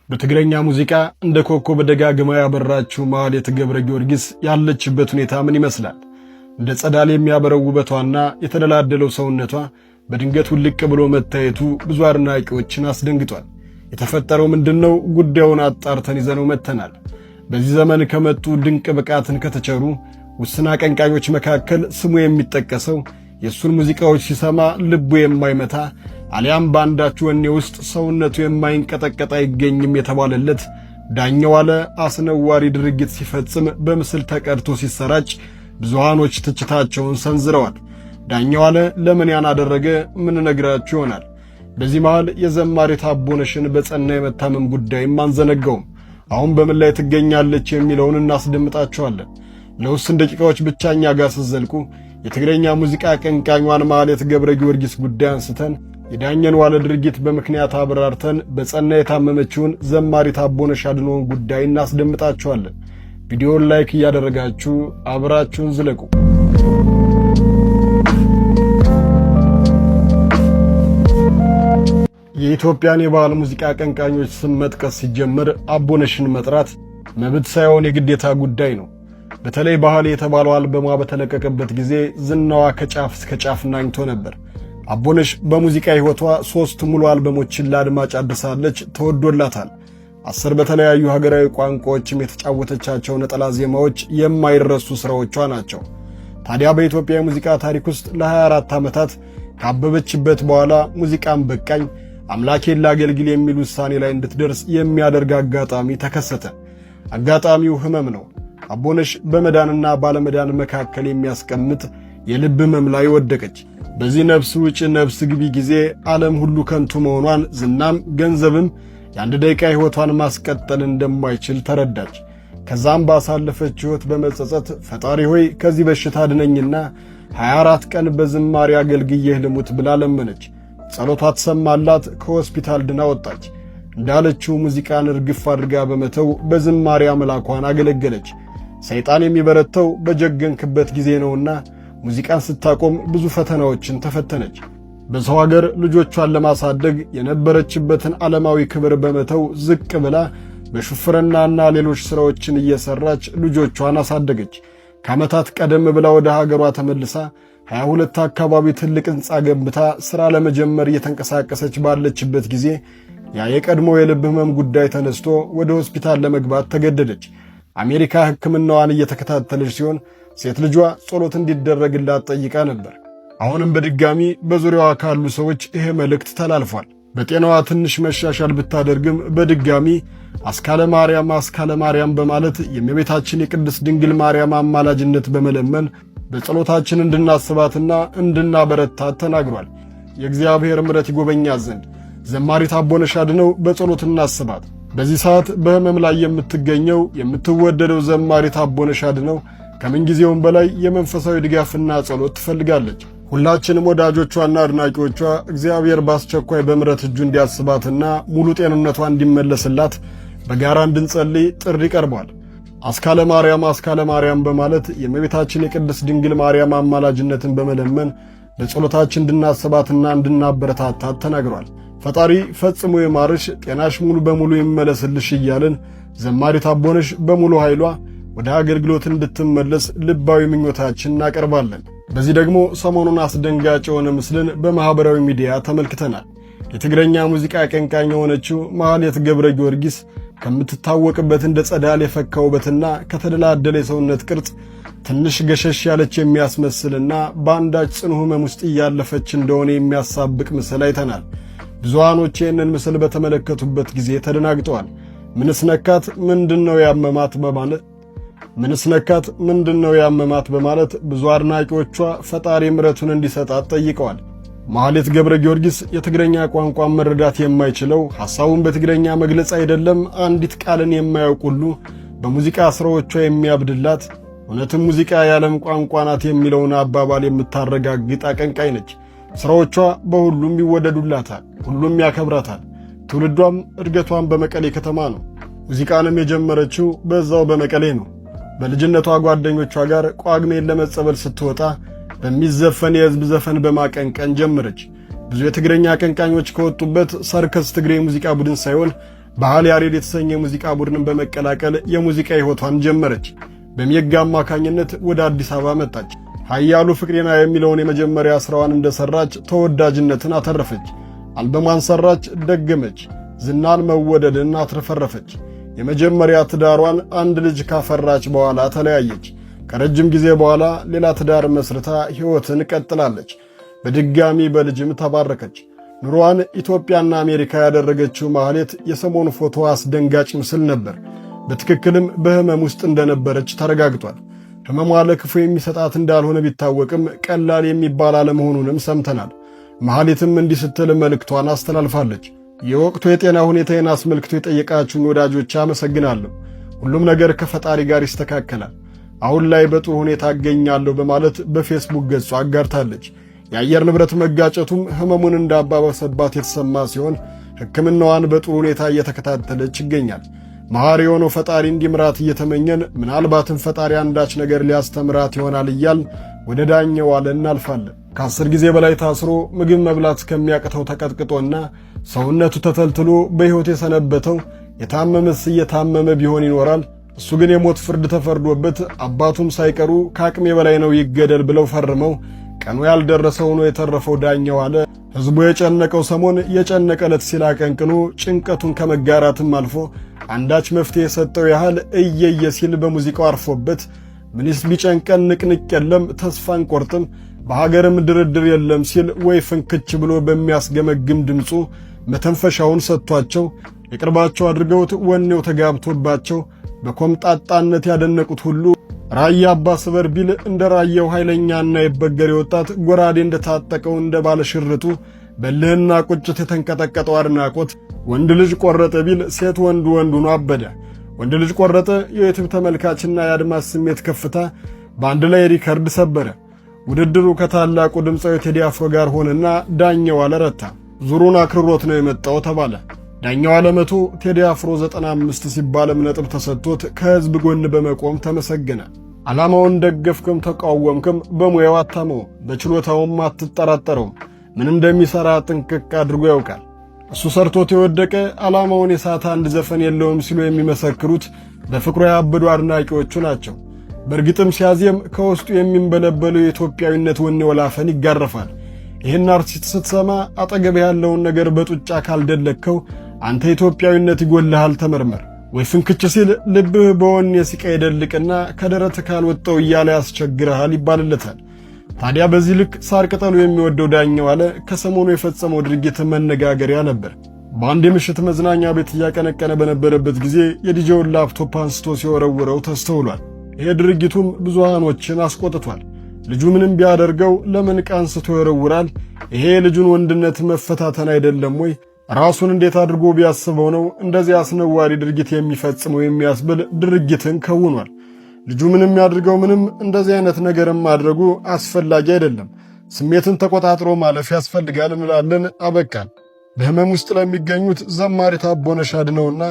በትግረኛ ሙዚቃ እንደ ኮከብ ደጋግማ ያበራችው ማህሌት ገብረ ጊዮርጊስ ያለችበት ሁኔታ ምን ይመስላል? እንደ ጸዳል የሚያበረው ውበቷና የተደላደለው ሰውነቷ በድንገት ውልቅ ብሎ መታየቱ ብዙ አድናቂዎችን አስደንግጧል። የተፈጠረው ምንድነው? ጉዳዩን አጣርተን ይዘነው መተናል። በዚህ ዘመን ከመጡ ድንቅ ብቃትን ከተቸሩ ውስን አቀንቃኞች መካከል ስሙ የሚጠቀሰው የእሱን ሙዚቃዎች ሲሰማ ልቡ የማይመታ አሊያም በአንዳች ወኔ ውስጥ ሰውነቱ የማይንቀጠቀጥ አይገኝም የተባለለት ዳኘው ዋለ አስነዋሪ ድርጊት ሲፈጽም በምስል ተቀድቶ ሲሰራጭ ብዙሃኖች ትችታቸውን ሰንዝረዋል። ዳኘው ዋለ ለምን ያን አደረገ? ምን ነግራችሁ ይሆናል። በዚህ መሃል የዘማሪት አቦነሽን በጸና የመታመም ጉዳይም አንዘነጋውም። አሁን በምን ላይ ትገኛለች የሚለውን እናስደምጣችኋለን። ለውስን ደቂቃዎች ብቻ እኛ ጋር ስትዘልቁ የትግረኛ ሙዚቃ አቀንቃኟን ማህሌት ገብረ ጊዮርጊስ ጉዳይ አንስተን የዳኘን ዋለ ድርጊት በምክንያት አብራርተን በጸና የታመመችውን ዘማሪት አቦነሽ አድኖን ጉዳይ እናስደምጣችኋለን። ቪዲዮውን ላይክ እያደረጋችሁ አብራችሁን ዝለቁ። የኢትዮጵያን የባህል ሙዚቃ አቀንቃኞች ስም መጥቀስ ሲጀምር አቦነሽን መጥራት መብት ሳይሆን የግዴታ ጉዳይ ነው። በተለይ ባህል የተባለው አልበሟ በተለቀቀበት ጊዜ ዝናዋ ከጫፍ እስከ ጫፍ ናኝቶ ነበር። አቦነሽ በሙዚቃ ሕይወቷ 3 ሙሉ አልበሞችን ለአድማጭ አድርሳለች፣ ተወዶላታል። 10 በተለያዩ ሀገራዊ ቋንቋዎችም የተጫወተቻቸው ነጠላ ዜማዎች የማይረሱ ሥራዎቿ ናቸው። ታዲያ በኢትዮጵያ የሙዚቃ ታሪክ ውስጥ ለ24 ዓመታት ካበበችበት በኋላ ሙዚቃን በቃኝ አምላኬን ላገልግል የሚል ውሳኔ ላይ እንድትደርስ የሚያደርግ አጋጣሚ ተከሰተ። አጋጣሚው ሕመም ነው። አቦነሽ በመዳንና ባለመዳን መካከል የሚያስቀምጥ የልብ ሕመም ላይ ወደቀች። በዚህ ነፍስ ውጭ ነፍስ ግቢ ጊዜ ዓለም ሁሉ ከንቱ መሆኗን፣ ዝናም ገንዘብም የአንድ ደቂቃ ሕይወቷን ማስቀጠል እንደማይችል ተረዳች። ከዛም ባሳለፈች ሕይወት በመጸጸት ፈጣሪ ሆይ ከዚህ በሽታ አድነኝና 24 ቀን በዝማሬ አገልግዬህ ልሙት ብላ ለመነች። ጸሎቷ ተሰማላት። ከሆስፒታል ድና ወጣች። እንዳለችው ሙዚቃን እርግፍ አድርጋ በመተው በዝማሬ አምላኳን አገለገለች። ሰይጣን የሚበረተው በጀገንክበት ጊዜ ነውና ሙዚቃን ስታቆም ብዙ ፈተናዎችን ተፈተነች። በሰው ሀገር ልጆቿን ለማሳደግ የነበረችበትን ዓለማዊ ክብር በመተው ዝቅ ብላ በሹፍርናና ሌሎች ሥራዎችን እየሰራች ልጆቿን አሳደገች። ከዓመታት ቀደም ብላ ወደ ሀገሯ ተመልሳ 22 አካባቢ ትልቅ ሕንፃ ገንብታ ሥራ ለመጀመር እየተንቀሳቀሰች ባለችበት ጊዜ ያ የቀድሞ የልብ ሕመም ጉዳይ ተነስቶ ወደ ሆስፒታል ለመግባት ተገደደች። አሜሪካ ሕክምናዋን እየተከታተለች ሲሆን ሴት ልጇ ጸሎት እንዲደረግላት ጠይቃ ነበር። አሁንም በድጋሚ በዙሪያዋ ካሉ ሰዎች ይሄ መልእክት ተላልፏል። በጤናዋ ትንሽ መሻሻል ብታደርግም በድጋሚ አስካለ ማርያም በማለት የእመቤታችን የቅድስት ድንግል ማርያም አማላጅነት በመለመን በጸሎታችን እንድናስባትና እንድናበረታት ተናግሯል። የእግዚአብሔር ምሕረት ይጎበኛት ዘንድ ዘማሪት አቦነሽ አድነው በጸሎት እናስባት። በዚህ ሰዓት በሕመም ላይ የምትገኘው የምትወደደው ዘማሪት አቦነሽ አድነው ከምንጊዜውም በላይ የመንፈሳዊ ድጋፍና ጸሎት ትፈልጋለች። ሁላችንም ወዳጆቿና አድናቂዎቿ እግዚአብሔር በአስቸኳይ በምሕረት እጁ እንዲያስባትና ሙሉ ጤንነቷ እንዲመለስላት በጋራ እንድንጸልይ ጥሪ ቀርቧል። አስካለ ማርያም በማለት የእመቤታችን የቅድስት ድንግል ማርያም አማላጅነትን በመለመን በጸሎታችን እንድናስባትና እንድናበረታታት ተናግሯል። ፈጣሪ ፈጽሞ ይማርሽ፣ ጤናሽ ሙሉ በሙሉ ይመለስልሽ እያልን ዘማሪት አቦነሽ በሙሉ ኃይሏ ወደ አገልግሎት እንድትመለስ ልባዊ ምኞታችን እናቀርባለን። በዚህ ደግሞ ሰሞኑን አስደንጋጭ የሆነ ምስልን በማህበራዊ ሚዲያ ተመልክተናል። የትግረኛ ሙዚቃ አቀንቃኝ የሆነችው ማህሌት ገብረ ጊዮርጊስ ከምትታወቅበት እንደ ጸዳል የፈካ ውበትና ከተደላደለ የሰውነት ቅርጽ ትንሽ ገሸሽ ያለች የሚያስመስልና በአንዳች ጽኑ ሕመም ውስጥ እያለፈች እንደሆነ የሚያሳብቅ ምስል አይተናል። ብዙሃኖች ይህንን ምስል በተመለከቱበት ጊዜ ተደናግጠዋል። ምንስ ነካት? ምንድነው ያመማት በማለት ብዙ አድናቂዎቿ ፈጣሪ ምሕረቱን እንዲሰጣት ጠይቀዋል። ማህሌት ገብረ ጊዮርጊስ የትግረኛ ቋንቋን መረዳት የማይችለው ሐሳቡን በትግረኛ መግለጽ አይደለም አንዲት ቃልን የማያውቅ ሁሉ በሙዚቃ ሥራዎቿ የሚያብድላት እውነትም ሙዚቃ የዓለም ቋንቋ ናት የሚለውን አባባል የምታረጋግጥ አቀንቃኝ ነች። ሥራዎቿ በሁሉም ይወደዱላታል፣ ሁሉም ያከብራታል። ትውልዷም እድገቷን በመቀሌ ከተማ ነው። ሙዚቃንም የጀመረችው በዛው በመቀሌ ነው። በልጅነቷ ጓደኞቿ ጋር ቋግሜን ለመጸበል ስትወጣ በሚዘፈን የሕዝብ ዘፈን በማቀንቀን ጀመረች። ብዙ የትግረኛ አቀንቃኞች ከወጡበት ሰርከስ ትግሬ ሙዚቃ ቡድን ሳይሆን ባህል ያሬድ የተሰኘ የሙዚቃ ቡድንን በመቀላቀል የሙዚቃ ሕይወቷን ጀመረች። በሜጋ አማካኝነት ወደ አዲስ አበባ መጣች። ኃያሉ ፍቅሬና የሚለውን የመጀመሪያ ሥራዋን እንደሰራች ተወዳጅነትን አተረፈች። አልበሟን ሰራች፣ ደገመች፣ ዝናን መወደድን አትረፈረፈች። የመጀመሪያ ትዳሯን አንድ ልጅ ካፈራች በኋላ ተለያየች። ከረጅም ጊዜ በኋላ ሌላ ትዳር መስርታ ሕይወትን ቀጥላለች። በድጋሚ በልጅም ተባረከች። ኑሮዋን ኢትዮጵያና አሜሪካ ያደረገችው ማህሌት የሰሞኑ ፎቶ አስደንጋጭ ምስል ነበር። በትክክልም በህመም ውስጥ እንደነበረች ተረጋግጧል። ህመሟ ለክፉ የሚሰጣት እንዳልሆነ ቢታወቅም ቀላል የሚባል አለመሆኑንም ሰምተናል። ማህሌትም እንዲህ ስትል መልእክቷን አስተላልፋለች። የወቅቱ የጤና ሁኔታዬን አስመልክቶ የጠየቃችሁኝ ወዳጆች አመሰግናለሁ። ሁሉም ነገር ከፈጣሪ ጋር ይስተካከላል። አሁን ላይ በጥሩ ሁኔታ አገኛለሁ በማለት በፌስቡክ ገጹ አጋርታለች። የአየር ንብረት መጋጨቱም ህመሙን እንዳባባሰባት የተሰማ ሲሆን ሕክምናዋን በጥሩ ሁኔታ እየተከታተለች ይገኛል። መሐሪ የሆነው ፈጣሪ እንዲምራት እየተመኘን ምናልባትም ፈጣሪ አንዳች ነገር ሊያስተምራት ይሆናል እያል ወደ ዳኘው ዋለ እናልፋለን። ከ10 ጊዜ በላይ ታስሮ ምግብ መብላት እስከሚያቅተው ተቀጥቅጦና ሰውነቱ ተተልትሎ በሕይወት የሰነበተው የታመመስ እየታመመ ቢሆን ይኖራል። እሱ ግን የሞት ፍርድ ተፈርዶበት አባቱም ሳይቀሩ ከአቅሜ በላይ ነው ይገደል ብለው ፈርመው ቀኑ ያልደረሰ ሆኖ የተረፈው ዳኘው ዋለ ሕዝቡ የጨነቀው ሰሞን የጨነቀ ዕለት ሲል አቀንቅኖ ጭንቀቱን ከመጋራትም አልፎ አንዳች መፍትሄ የሰጠው ያህል እየየ ሲል በሙዚቃው አርፎበት ምንስ ቢጨንቀን ንቅንቅ የለም ተስፋ አንቆርጥም በሀገርም ድርድር የለም ሲል ወይ ፍንክች ብሎ በሚያስገመግም ድምፁ መተንፈሻውን ሰጥቷቸው የቅርባቸው አድርገውት ወኔው ተጋብቶባቸው በኮምጣጣነት ያደነቁት ሁሉ ራያ አባ ስበር ቢል እንደ ራያው ኃይለኛና የበገሬ ወጣት ጎራዴ እንደታጠቀው እንደ ባለሽርጡ በልህና ቁጭት የተንቀጠቀጠው አድናቆት ወንድ ልጅ ቆረጠ ቢል ሴት ወንድ ሆኖ አበደ። ወንድ ልጅ ቆረጠ የዩቲዩብ ተመልካችና የአድማስ ስሜት ከፍታ በአንድ ላይ ሪከርድ ሰበረ። ውድድሩ ከታላቁ ድምፃዊ ቴዲ አፍሮ ጋር ሆነና ዳኘው ዋለ ረታ። ዙሩን አክርሮት ነው የመጣው ተባለ። ዳኘው ዋለ 100 ቴዲ አፍሮ 95 ሲባልም ነጥብ ተሰጥቶት ከህዝብ ጎን በመቆም ተመሰገነ። ዓላማውን ደገፍክም ተቃወምክም በሙያው አታመው፣ በችሎታውም አትጠራጠረውም። ምን እንደሚሰራ ጥንቅቅ አድርጎ ያውቃል። እሱ ሰርቶት የወደቀ ዓላማውን የሳተ አንድ ዘፈን የለውም ሲሉ የሚመሰክሩት በፍቅሩ ያበዱ አድናቂዎቹ ናቸው። በእርግጥም ሲያዜም ከውስጡ የሚንበለበለው የኢትዮጵያዊነት ወኔ ወላፈን ይጋረፋል። ይህን አርቲስት ስትሰማ አጠገብ ያለውን ነገር በጡጫ ካልደለከው አንተ ኢትዮጵያዊነት ይጎልሃል፣ ተመርመር። ወይ ፍንክች ሲል ልብህ በወኔ ሲቃ ይደልቅና ከደረት ካልወጣው እያለ ያስቸግርሃል ይባልለታል። ታዲያ በዚህ ልክ ሳር ቅጠሉ የሚወደው ዳኘው ዋለ ከሰሞኑ የፈጸመው ድርጊት መነጋገሪያ ነበር። በአንድ የምሽት መዝናኛ ቤት እያቀነቀነ በነበረበት ጊዜ የዲጄውን ላፕቶፕ አንስቶ ሲወረውረው ተስተውሏል። ይሄ ድርጊቱም ብዙሃኖችን አስቆጥቷል። ልጁ ምንም ቢያደርገው ለምን አንስቶ ይወረውራል? ይሄ ልጁን ወንድነት መፈታተን አይደለም ወይ? ራሱን እንዴት አድርጎ ቢያስበው ነው እንደዚህ አስነዋሪ ድርጊት የሚፈጽመው የሚያስብል ድርጊትን ከውኗል። ልጁ ምንም ያድርገው ምንም እንደዚህ አይነት ነገርም ማድረጉ አስፈላጊ አይደለም። ስሜትን ተቆጣጥሮ ማለፍ ያስፈልጋል እንላለን። አበቃን። በህመም ውስጥ ለሚገኙት ዘማሪት አቦነሽ አድነውና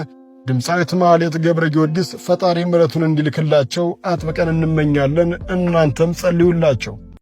ድምፃዊት ማህሌት ገብረ ጊዮርጊስ ፈጣሪ ምሕረቱን እንዲልክላቸው አጥብቀን እንመኛለን። እናንተም ጸልዩላቸው።